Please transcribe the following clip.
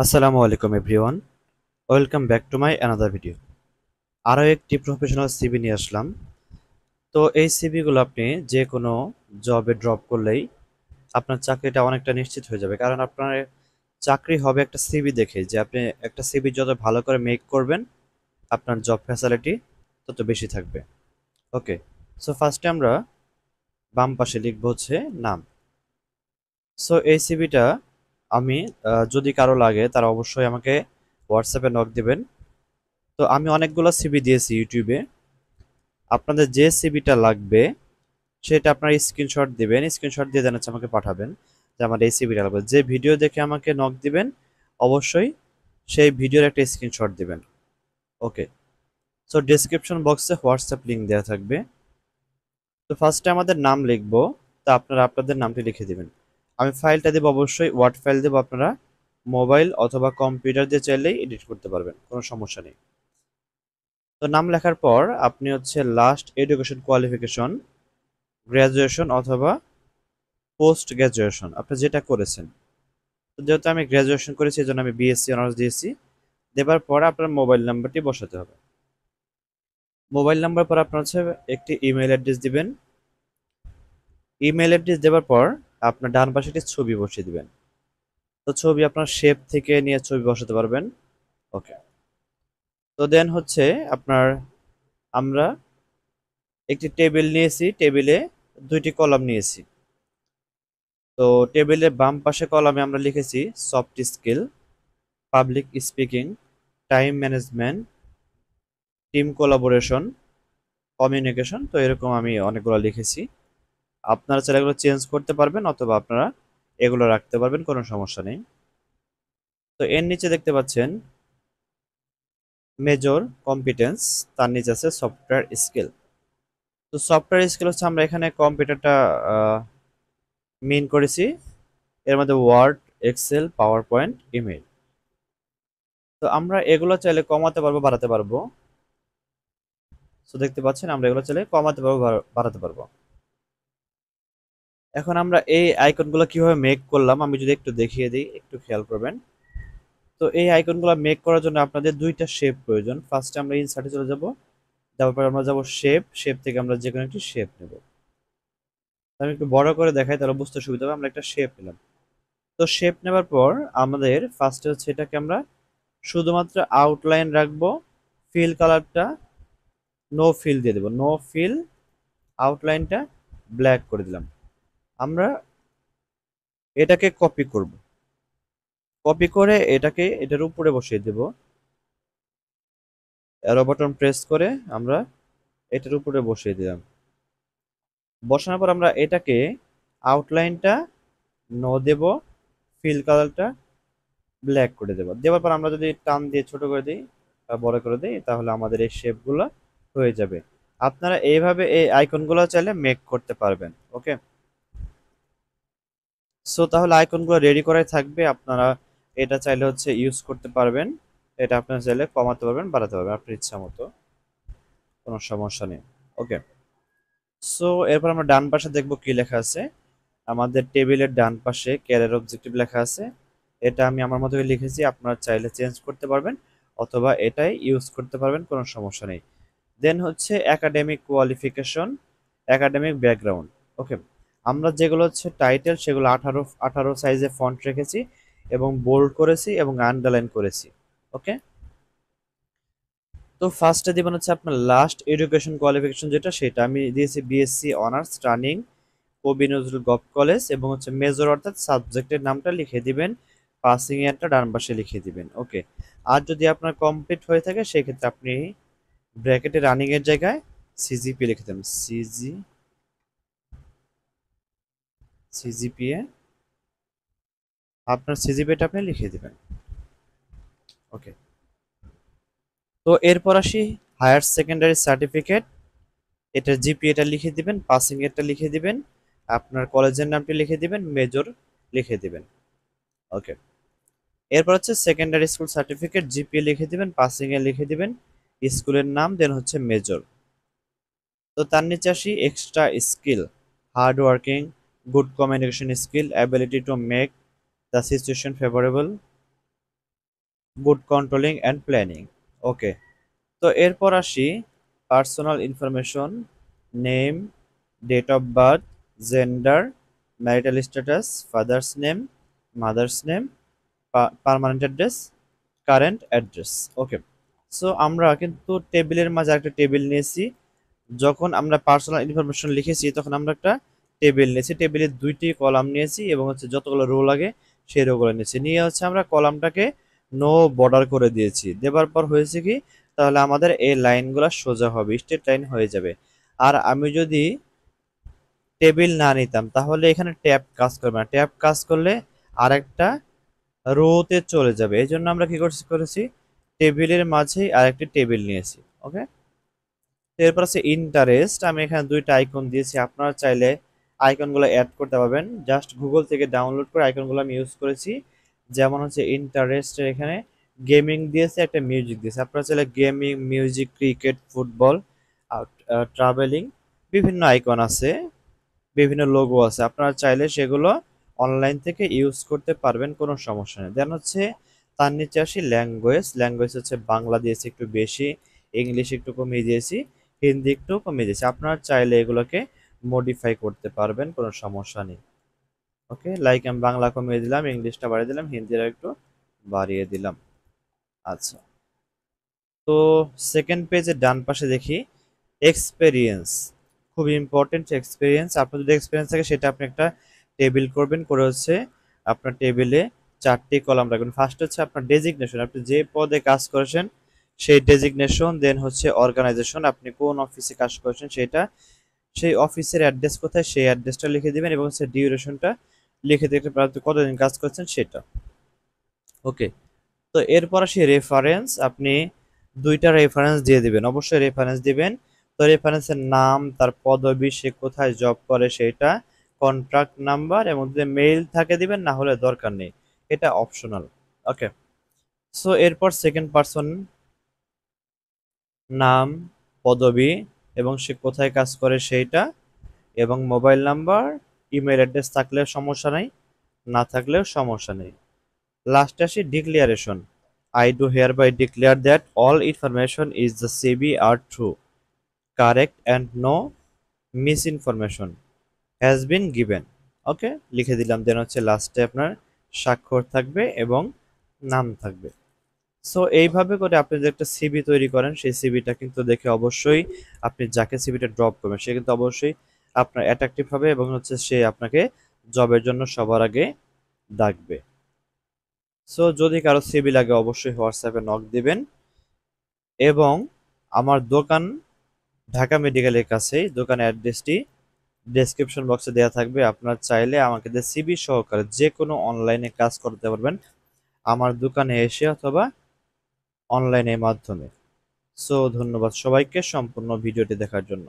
আসসালামু আলাইকুম everyone, welcome back to my another video. আরও একটি প্রফেশনাল সিভি নিয়ে আসলাম। তো এই সিভিগুলো আপনি যে কোনো জবে ড্রপ করলেই আপনার চাকরিটা অনেকটা নিশ্চিত হয়ে যাবে, কারণ আপনার চাকরি হবে একটা সিভি দেখে। যে আপনি একটা সিভি যত ভালো করে মেক করবেন, আপনার জব ফ্যাসিলিটি তত বেশি থাকবে। ওকে, সো ফার্স্টে আমরা বাম পাশে লিখবো হচ্ছে নাম। সো এই সিভিটা আমি যদি কারো লাগে তারা অবশ্যই আমাকে হোয়াটসঅ্যাপে নক দিবেন। তো আমি অনেকগুলো সিভি দিয়েছি ইউটিউবে। আপনাদের যে সিভিটা লাগবে সেটা আপনার স্ক্রিনশট দিবেন, স্ক্রিনশট দিয়ে দেন হচ্ছে আমাকে পাঠাবেন যে আমার এই সিভিটা লাগবে। যে ভিডিও দেখে আমাকে নক দিবেন অবশ্যই সেই ভিডিওর একটা স্ক্রিনশট দিবেন। ওকে, সো ডেসক্রিপশন বক্সে হোয়াটসঅ্যাপ লিঙ্ক দেওয়া থাকবে। তো ফার্স্টে আমাদের নাম লিখবো, তা আপনারা আপনাদের নামটি লিখে দিবেন। আমি ফাইলটা দেবো অবশ্যই ওয়ার্ড ফাইল দেবো, আপনারা মোবাইল অথবা কম্পিউটার দিয়ে চাইলেই এডিট করতে পারবেন, কোনো সমস্যা নেই। তো নাম লেখার পর আপনি হচ্ছে লাস্ট এডুকেশন কোয়ালিফিকেশন গ্র্যাজুয়েশন অথবা পোস্ট গ্র্যাজুয়েশন আপনি যেটা করেছেন। তো যেহেতু আমি গ্র্যাজুয়েশন করেছি এই জন্য আমি বিএসসি অনার্স দিয়েছি। দেবার পর আপনার মোবাইল নাম্বারটি বসাতে হবে। মোবাইল নাম্বার পর আপনার হচ্ছে একটি ইমেল অ্যাড্রেস দিবেন। ইমেল অ্যাড্রেস দেওয়ার পর আপনার ডান পাশে একটি ছবি বসিয়ে দিবেন। তো ছবি আপনার শেপ থেকে নিয়ে ছবি বসাতে পারবেন। ওকে, তো দেন হচ্ছে আপনার আমরা একটি টেবিল নিয়েছি, টেবিলে দুইটি কলাম নিয়েছি। তো টেবিলের বাম পাশে কলামে আমরা লিখেছি soft skill, public speaking, time management, team collaboration, communication. তো এরকম আমি অনেকগুলো লিখেছি। আপনারা চাইলে এগুলো চেঞ্জ করতে পারবেন অথবা আপনারা এগুলো রাখতে পারবেন, কোনো সমস্যা নেই। তো এর নিচে দেখতে পাচ্ছেন মেজর কম্পিটেন্স, তার নিচে আছে সফটওয়্যার স্কিল। তো সফটওয়্যার স্কিল হচ্ছে আমরা এখানে কম্পিউটারটা মেইন করেছি। এর মধ্যে Word, Excel, PowerPoint, email. তো আমরা এগুলো চাইলে কমাতে পারবো, বাড়াতে পারবো। তো দেখতে পাচ্ছেন আমরা এগুলো চাইলে কমাতে পারবো, বাড়াতে পারবো। এখন আমরা এই আইকনগুলো কিভাবে মেক করলাম আমি যদি একটু দেখিয়ে দিই, একটু খেয়াল করবেন। তো এই আইকনগুলো মেক করার জন্য আপনাদের দুইটা শেপ প্রয়োজন। ফার্স্টে আমরা ইনসার্টে চলে যাব, তারপর আমরা যাব শেপ, শেপ থেকে আমরা যে কোনো একটি শেপ নেব। আমি একটু বড় করে দেখাই তাহলে বুঝতে সুবিধা হবে। আমরা একটা শেপ নিলাম। তো শেপ নেবার পর আমাদের ফার্স্টে হচ্ছে এটাকে আমরা শুধুমাত্র আউটলাইন রাখবো। ফিল কালারটা নো ফিল দিয়ে দেবো, নো ফিল, আউটলাইনটা ব্ল্যাক করে দিলাম। আমরা এটাকে কপি করব, কপি করে এটাকে এটার উপরে বসিয়ে দেব। অ্যারো বাটন প্রেস করে আমরা এটার উপরে বসিয়ে দিলাম। বসানোর পর আমরা এটাকে আউটলাইনটা নো দেব, ফিল কালারটা ব্ল্যাক করে দেব। দেওয়ার পর আমরা যদি টান দিয়ে ছোট করে দিই বা বড় করে দিই তাহলে আমাদের এই শেপগুলো হয়ে যাবে। আপনারা এইভাবে এই আইকনগুলো চাইলে মেক করতে পারবেন। ওকে, সো তাহলে আইকনগুলো রেডি করাই থাকবে। আপনারা এটা চাইলে হচ্ছে ইউজ করতে পারবেন। এটা আপনারা চাইলে কমাতে পারবেন, বাড়াতে পারবেন আপনার ইচ্ছা মতো, কোনো সমস্যা নেই। ওকে, সো এরপর আমরা ডান পাশে দেখব কি লেখা আছে। আমাদের টেবিলের ডান পাশে ক্যারিয়ার অবজেক্টিভ লেখা আছে। এটা আমি আমার মতো করে লিখেছি, আপনারা চাইলে চেঞ্জ করতে পারবেন অথবা এটাই ইউজ করতে পারবেন, কোনো সমস্যা নেই। দেন হচ্ছে একাডেমিক কোয়ালিফিকেশন, একাডেমিক ব্যাকগ্রাউন্ড। ওকে, আমরা যেগুলো হচ্ছে টাইটেল সেগুলো 18 সাইজে ফন্ট রেখেছি এবং বোল্ড করেছি এবং আন্ডারলাইন করেছি। ওকে, তো ফার্স্টে দিবেন হচ্ছে আপনার লাস্ট এডুকেশন কোয়ালিফিকেশন যেটা, সেটা আমি দিয়েছি বিএসসি অনার্স রানিং কবি নজরুল গভ কলেজ, এবং হচ্ছে মেজর অর্থাৎ সাবজেক্টের নামটা লিখে দিবেন, পাসিং ইয়ারটা ডান পাশে লিখে দিবেন। ওকে, আর যদি আপনার কমপ্লিট হয়ে থাকে সেক্ষেত্রে আপনি ব্র্যাকেটে রানিং এর জায়গায় সিজিপি লিখে দেবেন, সিজিপিএ আপনার সিজিপিএটা আপনি লিখে দিবেন। ওকে, তো এরপর আসি হায়ার সেকেন্ডারি সার্টিফিকেট। এটা জিপিএটা লিখে দিবেন, পাসিং এরটা লিখে দিবেন, আপনার কলেজের নামটি লিখে দিবেন, মেজর লিখে দিবেন। ওকে, এরপর হচ্ছে সেকেন্ডারি স্কুল সার্টিফিকেট, জিপিএ লিখে দিবেন, পাসিং এ লিখে দিবেন, স্কুলের নাম, দেন হচ্ছে মেজর। তো তার নিচে আসি extra skill, hard working, good communication skill, ability to make the situation favourable, good controlling and planning. Okay, তো এরপর আসি personal information, name, date of birth, gender, marital status, father's name, mother's name, permanent address, current address. Okay, so আমরা কিন্তু টেবিলের মাঝে একটা table নিয়েছি। যখন আমরা পার্সোনাল ইনফরমেশন লিখেছি তখন আমরা একটা টেবিল নিয়েছি, টেবিলের দুইটি কলাম নিয়েছি এবং হচ্ছে যতগুলো রো লাগে সেই রোগুলো নিয়েছি, নিয়ে হচ্ছে আমরা কলামটাকে নো বর্ডার করে দিয়েছি। দেওয়ার পর হয়েছে কি, তাহলে আমাদের এই লাইনগুলো সোজা হবে, স্ট্রেট লাইন হয়ে যাবে। আর আমি যদি টেবিল না নিতাম তাহলে এখানে ট্যাব কাজ করবে না, ট্যাব কাজ করলে আরেকটা রোতে চলে যাবে। এই জন্য আমরা কি করেছি, টেবিলের মাঝেই আরেকটি টেবিল নিয়েছি। ওকে, এরপর আছে ইন্টারেস্ট। আমি এখানে দুইটা আইকন দিয়েছি, আপনারা চাইলে আইকনগুলো অ্যাড করতে পারবেন, জাস্ট গুগল থেকে ডাউনলোড করে আইকনগুলো আমি ইউজ করেছি। যেমন হচ্ছে ইন্টারেস্টের এখানে গেমিং দিয়েছে, একটা মিউজিক দিয়েছে, আপনারা চাইলে gaming, music, cricket, football, travelling, বিভিন্ন আইকন আছে, বিভিন্ন লোগো আছে, আপনারা চাইলে সেগুলো অনলাইন থেকে ইউজ করতে পারবেন, কোনো সমস্যা নেই। দেন হচ্ছে তার নিচে আসি ল্যাঙ্গুয়েজ। ল্যাঙ্গুয়েজ হচ্ছে বাংলা দিয়েছি একটু বেশি, ইংলিশ একটু কমিয়ে দিয়েছি, হিন্দি একটু কমিয়ে দিয়েছি, আপনারা চাইলে এগুলোকে মডিফাই করতে পারবেন, কোনো সমস্যা নেই। ওকে, লাইক আমি বাংলা কমিয়ে দিলাম, ইংলিশটা বাড়িয়ে দিলাম, হিন্দিটা একটু বাড়িয়ে দিলাম। আচ্ছা, তো সেকেন্ড পেজের ডান পাশে দেখি এক্সপেরিয়েন্স, খুব ইম্পর্টেন্ট এক্সপেরিয়েন্স। আপনার যদি এক্সপেরিয়েন্স থাকে সেটা আপনি একটা টেবিল করবেন, করে হচ্ছে আপনার টেবিলে চারটি কলাম রাখবেন। ফার্স্ট হচ্ছে আপনার ডেজিগনেশন, আপনি যে পদে কাজ করেছেন সেই ডেজিগনেশন, দেন হচ্ছে অর্গানাইজেশন, আপনি কোন অফিসে কাজ করেছেন সেটা, সেই অফিসের অ্যাড্রেস কোথায় সেই অ্যাড্রেসটা লিখে দিবেন এবং হচ্ছে ডিউরেশনটা লিখে দিতে পারেন, আপনি কতদিন কাজ করছেন সেটা। ওকে, তো এরপর আসি রেফারেন্স, আপনি দুইটা রেফারেন্স দিয়ে দিবেন, অবশ্যই রেফারেন্স দিবেন। তো রেফারেন্সের নাম, তার পদবি, সে কোথায় জব করে সেটা, কন্ট্রাক্ট নাম্বার এবং যদি মেইল থাকে দিবেন, না হলে দরকার নেই, এটা অপশনাল। ওকে, সো এরপর সেকেন্ড পারসন নাম, পদবি এবং সে কোথায় কাজ করে সেইটা, এবং মোবাইল নাম্বার, ইমেল অ্যাড্রেস থাকলেও সমস্যা নেই, না থাকলেও সমস্যা নেই। লাস্টে আসি declaration, I do hereby declare that all information is the CB are true, correct and no misinformation has been given. ওকে, লিখে দিলাম, দেন হচ্ছে লাস্টে আপনার স্বাক্ষর থাকবে এবং নাম থাকবে। সো এইভাবে করে আপনি যে একটা সিভি তৈরি করেন সেই সিভিটা কিন্তু দেখে অবশ্যই আপনি যাকে সিভিটা ড্রপ করবেন সে কিন্তু অবশ্যই আপনার অ্যাট্রাকটিভ হবে এবং হচ্ছে সে আপনাকে জবের জন্য সবার আগে ডাকবে। সো যদি কারো সিভি লাগে অবশ্যই হোয়াটসঅ্যাপে নক দিবেন, এবং আমার দোকান ঢাকা মেডিকেলের কাছেই, দোকানের অ্যাড্রেসটি ডেসক্রিপশন বক্সে দেওয়া থাকবে, আপনারা চাইলে আমাকে দিয়ে সিভি সহকারে যে কোনো অনলাইনে কাজ করতে পারবেন আমার দোকানে এসে অথবা অনলাইনের মাধ্যমে। সো ধন্যবাদ সবাইকে সম্পূর্ণ ভিডিওটি দেখার জন্য।